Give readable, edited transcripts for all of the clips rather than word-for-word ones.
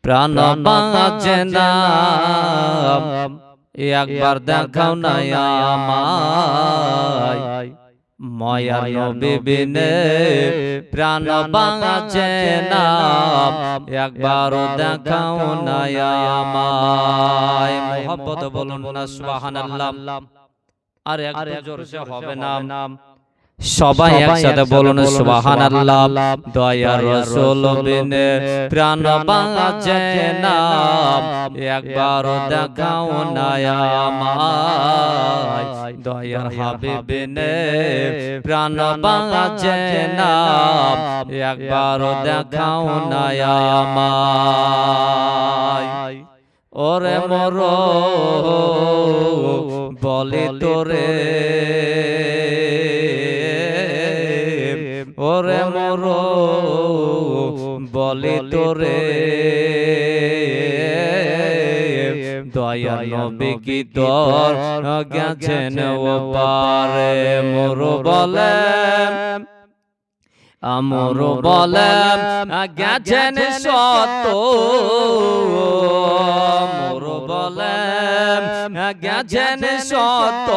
প্রাণ বাঁচে না একবার দেখাও না আমায় মায়ার নবী বিনে প্রাণ বাঁচে না একবার দেখাও না আমায় মোহাম্মত বলুন না সুবহানাল্লাহ আর একটু জোরসে হবে না সবাই একসাথে বলুন সুবহানাল্লাহ দয়ার রাসূল বিনে প্রাণ বাঁচে না একবার দেখাও না আমায় দয়ার হাবিব বিনে প্রাণ বাঁচে না একবার দেখাও না আমায় ওরে মোর বলি তোরে ওরে মোর বলি তোরে দয়ার নবী কি তোর গেছেন ও পারে মোর বলে আমর বলে গেছেন সত মোর বলে গেছেন সত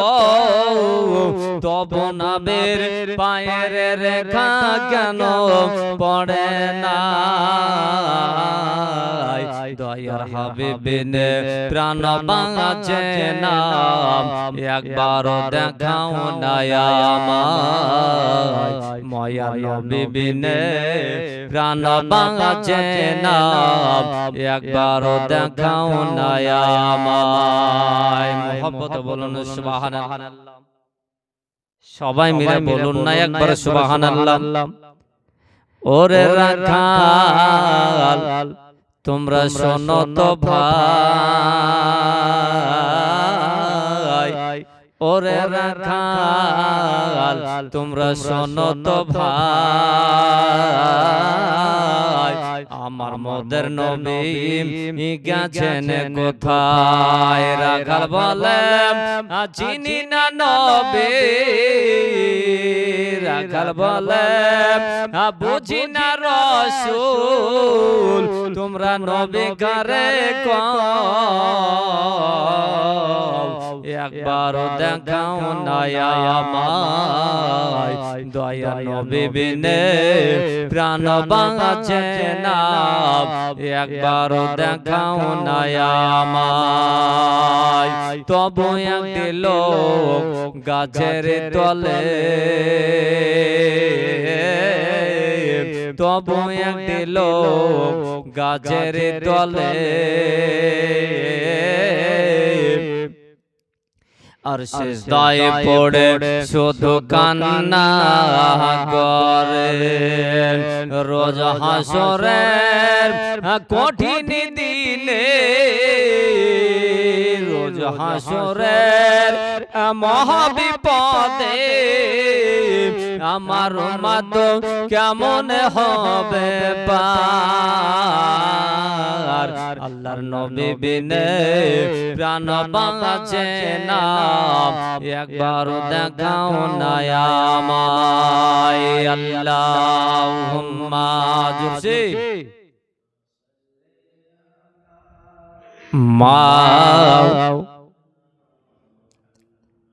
তব নবীর পায়ের রেখা কেন পড়ে না দয়ার হাবিব বিনে প্রাণ বাঁচে না একবার দেখাও না আমায় মায়ার নবী বিনে প্রাণ বাঁচে না একবার দেখাও না আমায় মোহাম্মত বলুন সুবহানাল্লাহ সবাই মিলে বলুন না একবার সুবহানাল্লাহ ওরে রাখাল তোমরা শোনো তো ভাই ওরে রাখাল তোমরা শোনো তো ভাই আমার মোদের নবী গেছেন কোথায় রাখাল বলে চিনি না নবী রাখাল বলে বুঝি না রাসূল তোমরা নবী কারে একবার দেখাও না আমায় দয়া নবী বিনে প্রাণ বাঁচে না একবার দেখাও না আমায় তবু একটি লোক গাছের তলে তবু একটি লোক গাছের তলে আর সিজদায় পড়ে শুধু কান্না করে রোজ হাসরের কঠিন দিনে রোজ হাসরের মহাবিপদে আমার উম্মত কেমন হবে পার আল্লাহর নবী বিনে প্রাণ বাঁচে না একবার দেখাও না আমায় আল্লাহুম্মা জুরসি মা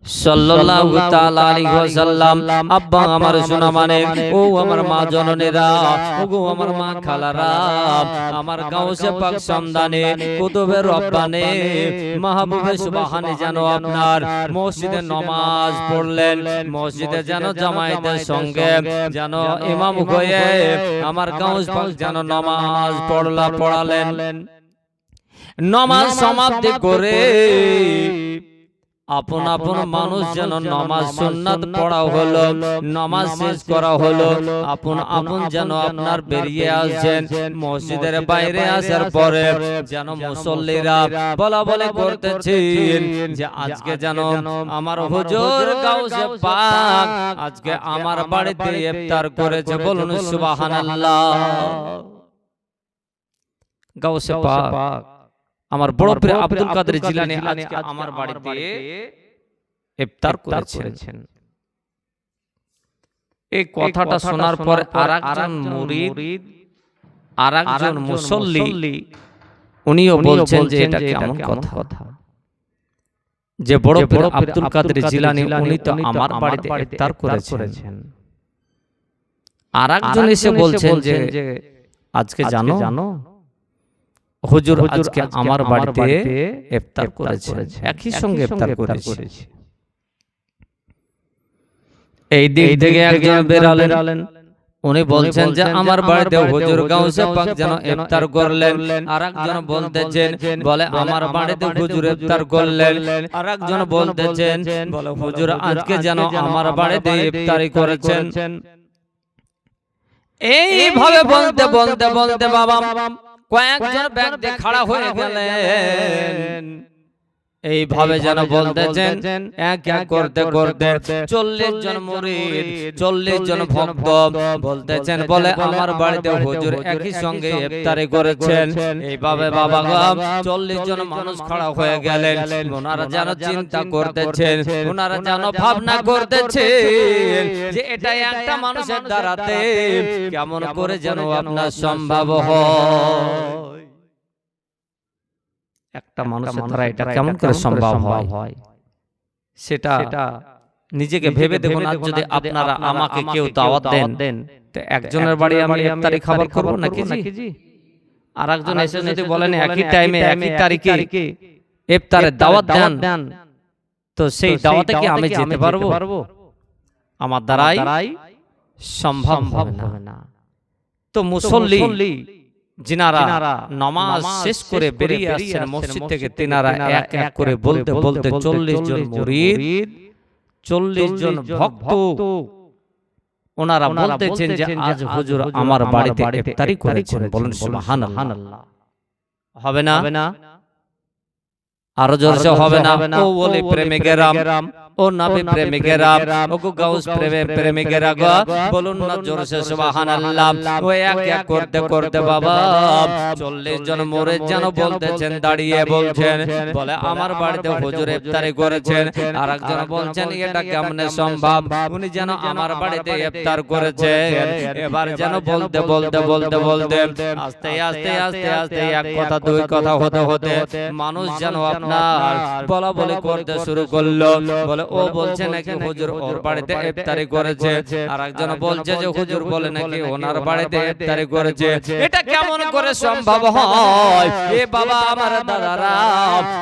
সাল্লাল্লাহু তাআলা আলাইহি ওয়াসাল্লাম আব্বা আমার সোনা মানে ও আমার মা জননীরা ও গো আমার মা খালারা আমার গাউসে পাক সন্তানে কুতুবে রব্বানে মাহবুবে সুবহানে যেন আপনার মসজিদে নামাজ পড়লেন মসজিদে যেন জামায়াতের সঙ্গে যেন ইমাম হয়ে আমার গাউস পাক যেন নামাজ পড়ালেন নামাজ সমাপ্তি করে আপন আপন মানুষ যেন নামাজ সুন্নাত পড়া হলো নামাজ শেষ করা হলো আপন আপন যেন আপনার বেরিয়ে আসছেন মসজিদের বাইরে আসার পরে যেন মুসল্লিরা বলা বলে করতেছেন যে আজকে যেন আমার হুজুর গাউসে পাক আজকে আমার বাড়িতে ইফতার করেছে বলুন সুবহানাল্লাহ গাউসে পাক আমার বড় প্রিয় আব্দুল কাদের জিলানী আজকে আমার বাড়িতে ইফতার করেছেন এই কথাটা শোনার পর আরেকজন মুরিদ আরেকজন মুসল্লি উনিও বলছেন যে এটা কেমন কথা, যে বড় পীর আব্দুল কাদের জিলানী উনি তো আমার বাড়িতে ইফতার করেছেন। আরেকজন এসে বলছেন যে আজকে জানো হুজুর আজকে আমার বাড়িতে ইফতার করেছেন, একই সঙ্গে ইফতার করেছি। এই দিক থেকে একজন বেরালেন, উনি বলছেন যে আমার বাড়িতে হুজুর গাউসে পাক যেন ইফতার করলেন। আরেকজন বলতেছেন বলে আমার বাড়িতে হুজুর ইফতার করলেন। আরেকজন বলতেছেন বলে হুজুর আজকে যেন আমার বাড়িতে ইফতারি করেছেন। এইভাবে বলতে বলতে বলতে বাবা কয়েকজন ব্যক্তি খাড়া হয়ে গেলেন। এইভাবে যেন বলতেছেন এক এক করতে করতে 40 জন মুরিদ 40 জন ভক্ত বলতেছেন বলে আমার বাড়িতে হুজুর একই সঙ্গে ইফতারি করেছেন। এইভাবে বাবা গো 40 জন মানুষ খাড়া হয়ে গেলেন। ওনারা যেন চিন্তা করতেছেন, ওনারা যেন ভাবনা করতেছেন যে এটা একটা মানুষের দ্বারাতে কেমন করে যেন আপনার সম্ভব হয়। একটা মানুষের দ্বারা এটা কেমন করে সম্ভব হয় সেটা নিজেকে ভেবে দেখুন। আর যদি আপনারা আমাকে কেউ দাওয়াত দেন তো একজনের বাড়ি আমি ইফতারি খাবার করব নাকি জি? আর একজন এসে যদি বলেন একই টাইমে একই তারিখে ইফতারের দাওয়াত দেন, তো সেই দাওয়াতে কি আমি যেতে পারবো? আমার দ্বারাই সম্ভব হবে না। তো মুসল্লি যিনারা নামাজ শেষ করে বেরিয়ে আসছেন মসজিদ থেকে, তিনারা এক এক করে বলতে বলতে 40 জন মুরিদ 40 জন ভক্ত ওনারা বলতেছেন যে আজ হুজুর আমার বাড়িতে ইফতারি করেছেন। বলুন সুবহানাল্লাহ। হবে না? আরো জোরসে হবে না? ও ওলি প্রেমিকেরা, ও নবী প্রেমিকেরা, ও গাউস প্রেমিকেরা গো বলুন না জোরসে সুবহানাল্লাহ। ও এক এক করতে করতে বাবা 40 জন মুরিদ যেন বলতেছেন, দাঁড়িয়ে বলছেন বলে আমার বাড়িতে হুজুর ইফতারি করেছেন। আর একজন বলছেন এটা কেমনে সম্ভব, উনি যেন আমার বাড়িতে ইফতার করেছেন। এবার যেন বলতে বলতে বলতে বলতে আস্তে আস্তে আস্তে আস্তে এক কথা দুই কথা হতে হতে মানুষ যেন আপনার বলা বলি করতে শুরু করলো। বলে ও বলছে নাকি হুজুর ওর বাড়িতে ইফতারি করেছে, আর একজন বলছে যে হুজুর বলে নাকি ওনার বাড়িতে ইফতারি করেছে। এটা কেমন করে সম্ভব হয়? এ বাবা আমার দাদারা,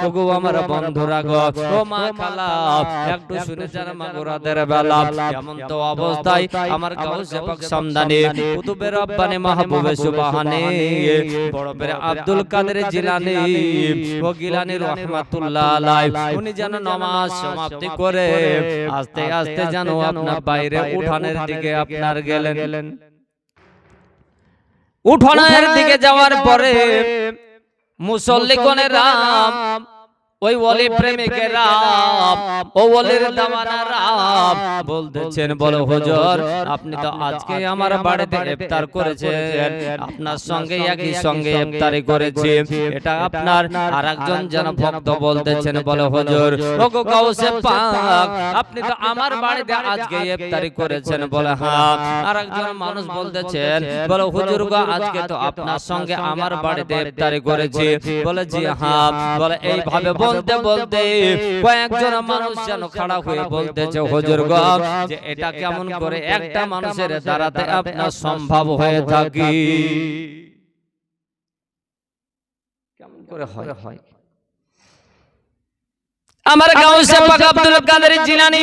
ওগো আমার বন্ধুরা গো, ও মা খালা একটু শুনে যান মাগুরাদের বেলা এমন তো অবস্থায় আমার গাউসে পাক সামদানি কুতুবে রব্বানি মাহবুবে সুবহানি বড় পীর আব্দুল কাদের জিলানী ও গিলানী রাহমাতুল্লাহ আলাইহি উনি যেন নামাজ সমাপ্তি করে আস্তে আস্তে যেন আপনার বাইরে উঠানের দিকে আপনার গেলেন। উঠানের দিকে যাওয়ার পরে মুসল্লিগণেরা ওই ওলি প্রেমিকেরা, ও ওলির দামানারা বলতেছেন বলে হুজুর আপনি তো আজকে আমার বাড়িতে ইফতার করেছেন, আপনার সঙ্গে একই সঙ্গে ইফতারি করেছি। এটা আপনার আরেকজন যেন ভক্ত বলতেছেন বলে হুজুর ওগো গাউসে পাক আপনি তো আমার বাড়িতে আজকে ইফতারি করেছেন। বলে হ্যাঁ। আরেকজন মানুষ বলতেছেন বলে হুজুর গো আজকে তো আপনার সঙ্গে আমার বাড়িতে ইফতারি করেছি। বলে জি হ্যাঁ। বলে এইভাবে বলতে বলতে কয়েকজন মানুষ যেন খাড়া হয়ে বলতেছে হুজুর গো যে এটা কেমন করে একটা মানুষের দ্বারাতে আপনার সম্ভব হয়ে থাকে, কেমন করে হয়? আমার গাউসে পাক আব্দুল কাদের জিলানী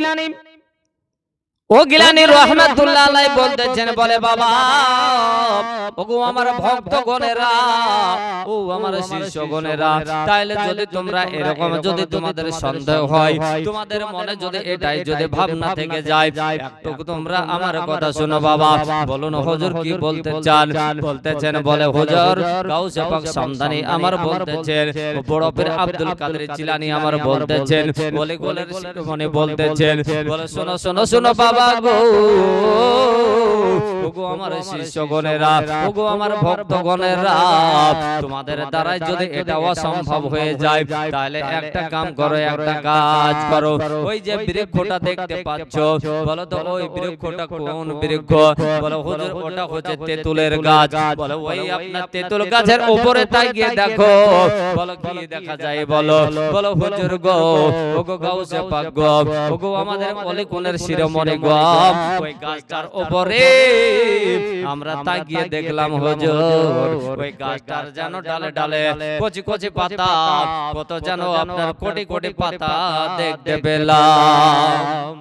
ও গিলানী রাহমাতুল্লাহ আলাইহি বলতেছেন বলে বাবা ওগো আমার ভক্তগণেরা, ও আমার শিষ্যগণেরা, তাইলে যদি তোমরা এরকম যদি তোমাদের সন্দেহ হয়, তোমাদের মনে যদি এটাই যদি ভাবনা থেকে যায়, একটু তোমরা আমার কথা শোনো বাবা। বলুন হুজুর কি বলতে চান? বলতেছেন বলে হুজুর গাউসে পাক সামদানি আমার বলতেছেন, বড় পীর আব্দুল কাদের জিলানী আমার বলতেছেন, বলে গোলের শিরোমণি বলতেছেন বলে শোনো শোনো শোনো বাবা বাবা গো, ওগো আমার শিষ্যগণেরা, ওগো আমার ভক্তগণেরা, তোমাদের দ্বারাই যদি এটা অসম্ভব হয়ে যায় তাহলে একটা কাম করো, একটা কাজ করো। ওই যে বৃক্ষটা দেখতে পাচ্ছ, বলো তো ওই বৃক্ষটা কোন বৃক্ষ? বলো হুজুর ওটা হচ্ছে তেঁতুলের গাছ। বলো ওই আপনার তেঁতুল গাছের উপরে তাকিয়ে দেখো, বলো কি দেখা যায়? বলো বলো হুজুর গো, ওগো গাউসে পাক গো, ওগো আমাদের অলিকুনের শিরোমণি গো, ওই গাছটার উপরে আমরা তাকিয়ে দেখলাম হুজুর, ওই গাছটার যেন ডালে ডালে কচি কচি পাতা, কত যেন আপনার কোটি কোটি পাতা দেখতে পেলাম।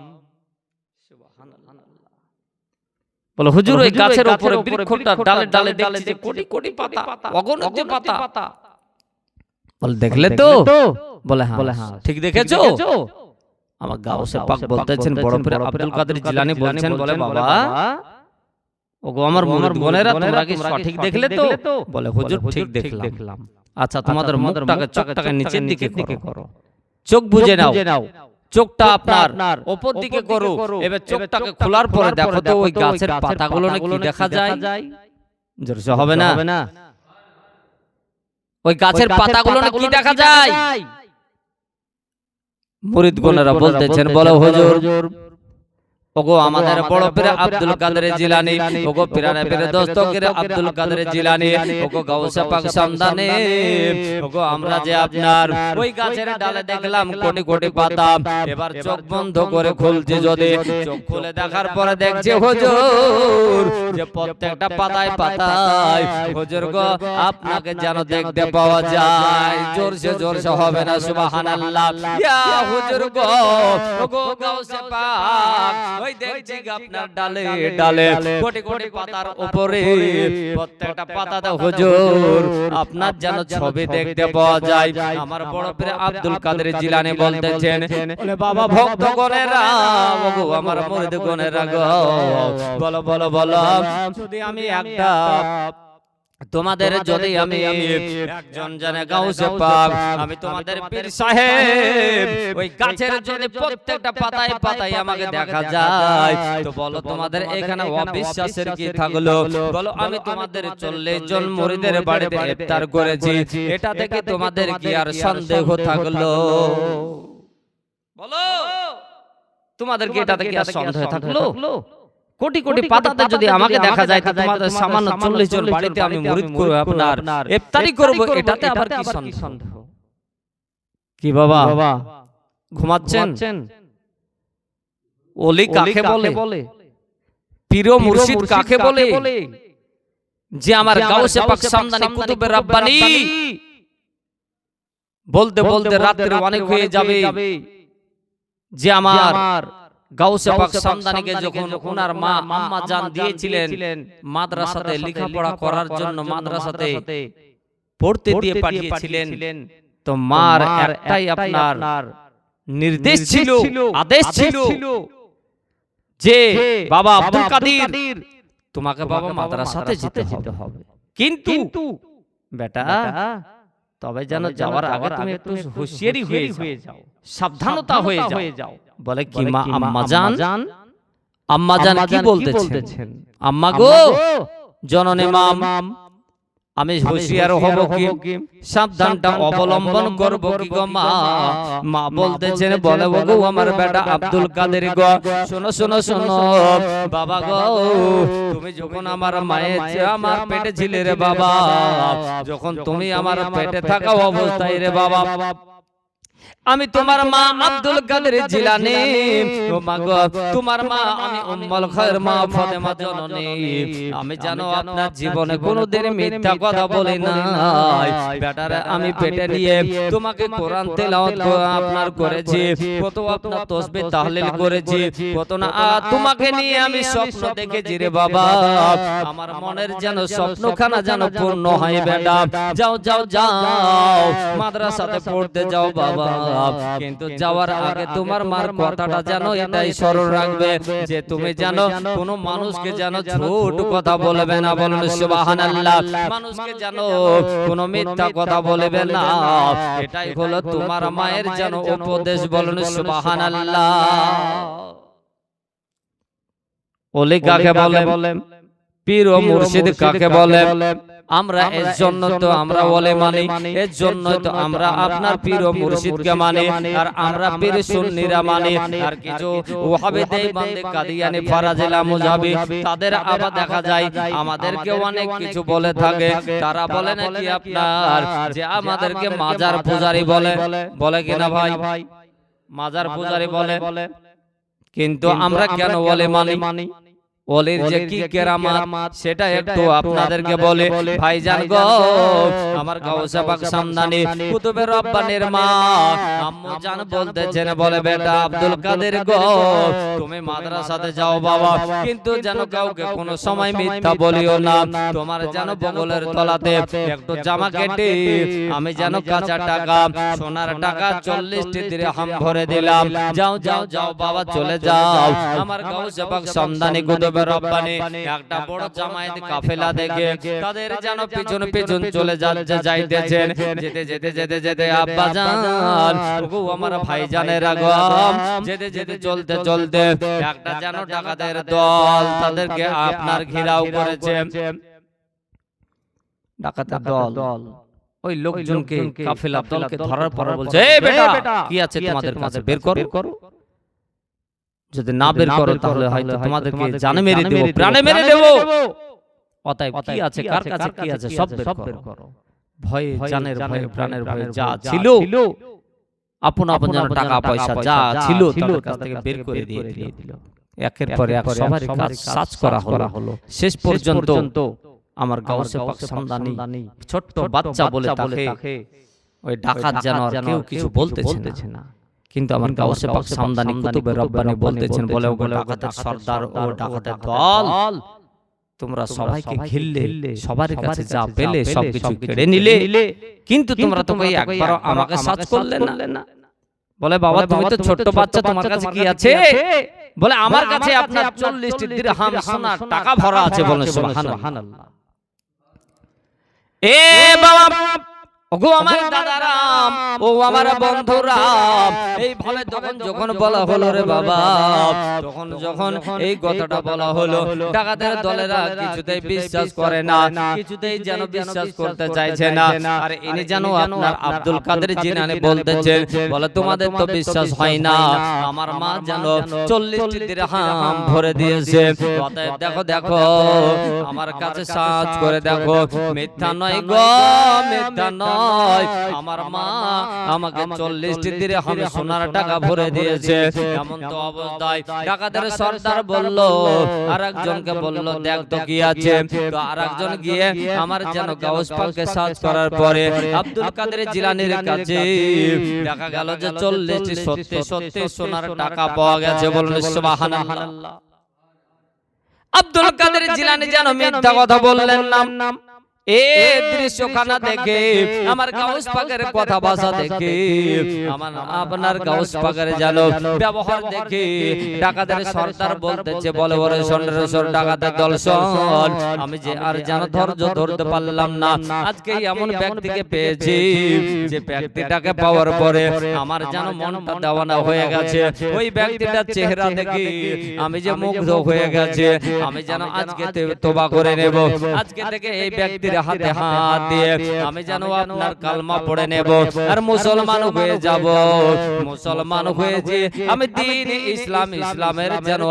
বলো হুজুর ওই গাছের উপরে বৃক্ষটার ডালে ডালে দেখছি যে কোটি কোটি পাতা, অগণিত পাতা। বল দেখলে তো? বলে হ্যাঁ ঠিক দেখেছো। আমার গাউসে পাক বলতেছেন, বড় পীর আব্দুল কাদের জিলানী বলছেন, বলে বাবা ওগো আমার মুরিদগণেরা, তোমরা কি সঠিক দেখলে তো? বলে হুজুর ঠিক দেখলাম। আচ্ছা তোমাদের মুখটাকে চোখটাকে নিচের দিকে করো, চোখ বুজে নাও, চোখটা আপনার উপর দিকে করো। এবার চোখটাকে খোলার পরে দেখো তো ওই গাছের পাতাগুলো কি দেখা যায়? জোরসে হবে না? ওই গাছের পাতাগুলো কি দেখা যায়? মুরিদগণেরা বলতেছেন, বলে হুজুর ওগো আমাদের বড় পীর আব্দুল কাদের জিলানী, ওগো পীরানে পীর দস্তগীর আব্দুল কাদের জিলানী, ওগো গাউসে পাক সামদানি, ওগো আমরা যে আপনার ওই গাছের ডালে দেখলাম কোটি কোটি পাতা। এবার চোখ বন্ধ করে খুলছি, যদি চোখ খুলে দেখার পরে দেখছি হুজুর যে প্রত্যেকটা পাতায় পাতায় হুজুর গো আপনাকে যেন দেখতে পাওয়া যায়। জোরসে হবে না সুবহানাল্লাহ? ইয়া হুজুর গো, ওগো গাউসে পাক ওই দেখছি আপনার ডালে ডালে কোটি কোটি পাতার উপরে প্রত্যেকটা পাতাতে হুজুর আপনার যেন ছবি দেখতে পাওয়া যায়। আমার বড় পীর আব্দুল কাদের জিলানী বলতেছেন, বলে বাবা ভক্তগণেরা, ওগো আমার মুরিদগণেরা গো, বলো বলো বলো যদি আমি একটা তোমাদের যদি আমি একজন জানে গাউসে পাক, আমি তোমাদের পীর সাহেব, ওই গাছের যদি প্রত্যেকটা পাতায় পাতায় আমাকে দেখা যায়, তো বলো তোমাদের এখানে অবিশ্বাসের কি থাকলো? বলো আমি তোমাদের 40 জন মুরিদের বাড়িতে ইফতার করেছি, এটা থেকে তোমাদের কি আর সন্দেহ থাকলো? বলো তোমাদের কি এটা থেকে আর সন্দেহ থাকলো? কোটি কোটি পাতাতে যদি আমাকে দেখা যায়, তোমাদের সামান্য 40 জন বাড়িতে আমি মুরিদ করে আপনার ইফতারি করব, এটাতে আবার কি সন্দেহ? কি বাবা ঘুমাচ্ছেন? ওলি কাকে বলে? পীর ও মুর্শিদ কাকে বলে? যে আমার গাউসে পাক সামদানি কুতুবে রাব্বানি বলতে বলতে রাত্রি অনেক হয়ে যাবে, যে আমার গাউসে পাক সামদানিকে যখন ওনার মা আম্মা জান দিয়েছিলেন মাদ্রাসাতে লেখাপড়া করার জন্য, মাদ্রাসাতে পড়তে দিয়ে পাঠিয়েছিলেন, তো মার একটাই আপনার নির্দেশ ছিল, আদেশ ছিল যে বাবা আব্দুল কাদের তোমাকে বাবা মাদ্রাসাতে যেতে হবে, কিন্তু বেটা তবে যেন যাওয়ার আগে তুমি একটু হুঁশিয়ারি হয়ে যাও, সাবধানতা হয়ে যাও। বলে কি মা আম্মা জান কি বলতেছেন? আম্মা গো জননী মাম, আমি হুঁশিয়ার হব কি, সাবধানটা অবলম্বন করব কি গো মা? মা বলতেছেন, বলে গো আমার বেটা আব্দুল কাদের গো, শোনো শোনো শোনো বাবা গো, তুমি যখন আমার মায়ের আমার পেটে ছিলে রে বাবা, যখন তুমি আমার পেটে থাকা অবস্থায় রে বাবা, আমি তোমার মা আব্দুল কাদের জিলানী, ও মা গো তোমার মা আমি উম্মুল খায়র মা ফাতেমা জননী, আমি জানো আপনার জীবনে কোনোদিন মিথ্যা কথা বলি নাই বেটারে, আমি পেটে নিয়ে তোমাকে কোরআন তেলাওয়াত আপনার করেছি, কত আপনার তাসবিহ তাহলিল করেছি, কত না তোমাকে নিয়ে আমি স্বপ্ন দেখেছি রে বাবা, আমার মনের যেন স্বপ্নখানা যেন পূর্ণ হয় বেটা, যাও যাও যাও মাদ্রাসাতে পড়তে যাও বাবা, কিন্তু যাওয়ার আগে তোমার মার কথাটা জানো এটাই স্মরণ রাখবে যে তুমি জানো কোন মানুষকে জানো ঝুট কথা বলবে না, বলুন সুবহানাল্লাহ, মানুষকে জানো কোন মিথ্যা কথা বলবে না, এটাই হলো তোমার মায়ের জানো উপদেশ, বলুন সুবহানাল্লাহ। ওলি কাকে বলে, পীর ও মুর্শিদ কাকে বলে। আমরা এর জন্য তো আমরা ওলি মানি, এর জন্য তো আমরা আপনার পীর ও মুর্শিদকে মানি, আর আমরা পীর সুন্নিরা মানি। আর কিছু ওয়াহাবিদের বান্দে কাদিয়ানি ফারাজিলা মুজাবি তাদের আবার দেখা যায় আমাদেরকে অনেক কিছু বলে থাকে। তারা বলে নাকি আপনার যে আমাদেরকে মাজার পূজারি বলে, বলে কিনা ভাই, মাজার পূজারি বলে। কিন্তু আমরা কেন ওলি মানি? ওলির যে কি কেরামত সেটা একটু আপনাদেরকে বলে। ভাইজান গো, আমার গাউসে পাক সামদানি কুতুবে রব্বানির মা আম্মু জান বলতেছেন, বলে বেটা আব্দুল কাদের গো, তুমি মাদ্রাসাতে যাও বাবা, কিন্তু যেন কাউকে কোনো সময় মিথ্যা বলিও না। তোমার যেন বগলের তলাতে একটু জামা কেটে আমি যেন কাঁচা টাকা সোনার টাকা 40টি দিরহাম ভরে দিলাম। যাও যাও যাও বাবা, চলে যাও। আমার গাউসে পাক সামদানি কুতুবে রব্বানি একটা বড় জামায়াত কাফেলা দেখে তাদের যেন পিছন পিছন চলে যাইতেছেন। যেতে যেতে যেতে যেতে আব্বা জান ওগো আমার ভাইজানের আগম, যেতে যেতে চলতে চলতে একটা যেন ডাকাতের দল তাদেরকে আপনার ঘেরাও করেছে। ডাকাতের দল ওই লোকজনকে কাফেলা দলকে ধরার পর বলছে, এই বেটা কি আছে তোমাদের কাছে, বের করো। যদি না বের করো তাহলে হয়তো তোমাদেরকে জানে মেরে দেব, প্রাণে মেরে দেব। অতএব কি আছে, কার কাছে কি আছে সব বের করো। ভয়ে, জানের ভয়ে, প্রাণের ভয়ে যা ছিল আপন আপন যেন টাকা পয়সা যা ছিল তাদের কাছ থেকে বের করে দিয়ে দিল। একের পর এক সবার কাজ সার্চ করা হলো। শেষ পর্যন্ত আমার গাউসে পাক সামদানি ছোট্ট বাচ্চা বলে তাকে ওই ডাকাত যেন আর কেউ কিছু বলতেছে না। কিন্তু আমার গাউসে পাক সামদানি কুতুবে রব্বানি বলতেছেন, বলে ও ডাকাতের সর্দার ও ডাকাতের দল, তোমরা সবাইকে ঘিরলে, সবার কাছে যা পেলে সবকিছু কেড়ে নিলে, কিন্তু তোমরা তো কই একবার আমাকে সার্চ করলে না। বলে বাবা তুমি তো ছোট্ট বাচ্চা, তোমার কাছে কি আছে? বলে আমার কাছে আপনার 40টি দিরহাম সোনার টাকা ভরা আছে। বলেন সুবহানাল্লাহ। এ বাবা, ওগো আমার দাদারাম, ও আমার বন্ধুরাম, এই ভাবে যখন বলা হলো রে বাবা, তখন যখন এই কথাটা বলা হলো, ডাকাতের দলেরা কিছুতেই বিশ্বাস করে না, কিছুতেই যেন বিশ্বাস করতে চাইছে না। আর ইনি যেন আপনার আব্দুল কাদের জিলানী বলতেছেন, বলে তোমাদের তো বিশ্বাস হয় না, আমার মা যেন 40টি দিরহাম ভরে দিয়েছে। অতএব দেখো দেখো আমার কাছে সার্চ করে দেখো, মিথ্যা নয় গো, মিথ্যা নয়, আমার মা আমাকে 40টি দিরহাম সোনার টাকা ভরে দিয়েছে। এমন তো অবস্থায় ডাকাতের সর্দার বলল, আরেকজনকে বলল দেখ তো কি আছে। তো আরেকজন গিয়ে আমার যেন গাউস পাককে সার্চ করার পরে আব্দুল কাদের জিলানীর কাছে দেখা গেল যে 40টি সত্যি সত্যি সোনার টাকা পাওয়া গেছে। বলুন সুবহানাল্লাহ। আব্দুল কাদের জিলানী যেন মিথ্যা কথা বললেন না। এই দৃশ্যখানা দেখে আমার গাউস পাকের কথা ভাষা দেখে আমার আপনার গাউস পাকের জানো ব্যবহার দেখে ডাকাতের সর্দার বলতেছে, বলে বলে সন্ডেশ্বর ডাকাতের দল শোন, আমি যে আর যেন ধৈর্য ধরতে পারলাম না। আজকে এমন ব্যক্তিকে পেয়েছি যে ব্যক্তিটাকে পাওয়ার পরে আমার যেন মনটা দেওয়ানা হয়ে গেছে। ওই ব্যক্তিটার চেহারা দেখে আমি যে মুগ্ধ হয়ে গেছে। আমি যেন আজকে তওবা করে নেব, আজকে থেকে এই ব্যক্তি হাতে হাত দিয়ে আমি যেন আপনার কালমা পড়ে নেব আর মুসলমান হয়ে যাব। মুসলমান হয়েছে আমি দ্বীন ইসলামের যেন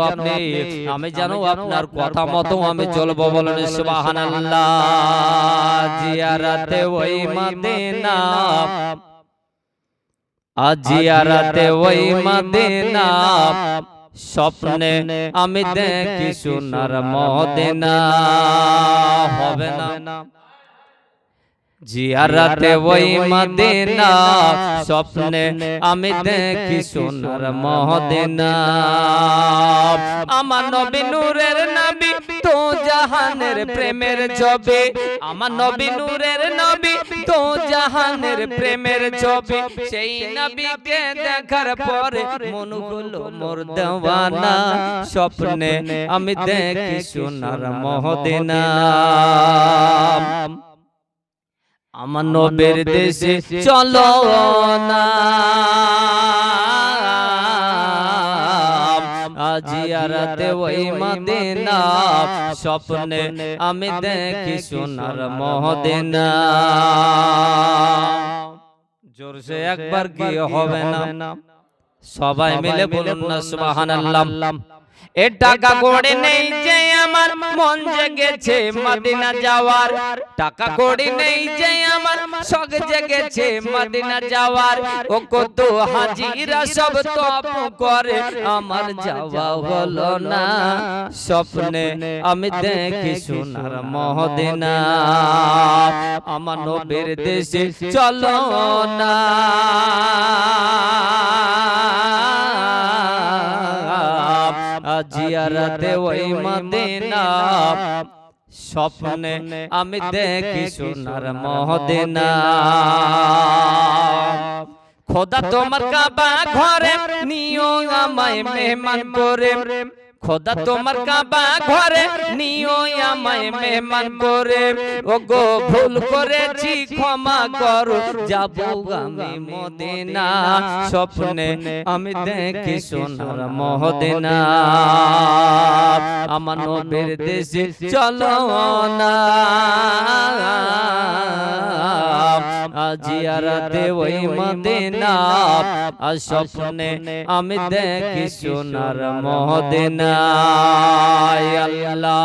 আমি যেন আপনার কথা মতো আমি চলবো। বলেন সুবহানাল্লাহ। জিয়ারতে ওই মদিনা, জিয়ারতে ওই মদিনা, স্বপ্নে আমি দেখি সোনার মদিনা। হবে না জিয়ারতে ওই মদিনা, স্বপ্নে আমি দেখি সোনার মদিনা। আমার নবী নূরের নবী তো জাহানের প্রেমের ছবি, আমার নবী নূরের নবী তো জাহানের প্রেমের ছবি। সেই নবীকে দেখার পরে মন হলো মোর দেওয়ানা, স্বপ্নে আমি দেখি সোনার মদিনা। আমার নবীর দেশে চলো না, জিয়ারতে ওই মদিনা স্বপ্নে আমি দেখি সোনার মদিনা জোরসে একবার কি হবে না সবাই মিলে বলুন না সুবহানাল্লাহ এ টাকা কড়ি নেই যে আমার মন জেগেছে মদিনা যাওয়ার টাকা কড়ি নেই যে আমার শখ জেগেছে মদিনা যাওয়ার ও কত হাজিরা সব তপ করে আমার যাওয়া হলো না স্বপ্নে আমি দেখি সোনার মদিনা আমার নবীর দেশে চলো না জিয়ারতে ওই মদিনা স্বপ্নে আমি দেখি সোনার মদিনা খোদা তোমার কাবা ঘরে নিও আমায় মেহমান করে খোদা তোমার কাবা ঘরে নিও আমায় মেহমান করে ওগো ভুল করেছি ক্ষমা করো যাব আমি মদিনা স্বপ্নে আমি দেখি সোনার মদিনা আমার নবীর দেশে চলো না জিয়ারতে ওই মদিনা স্বপ্নে আমি দেখি সোনার মদিনা আল্লাহ।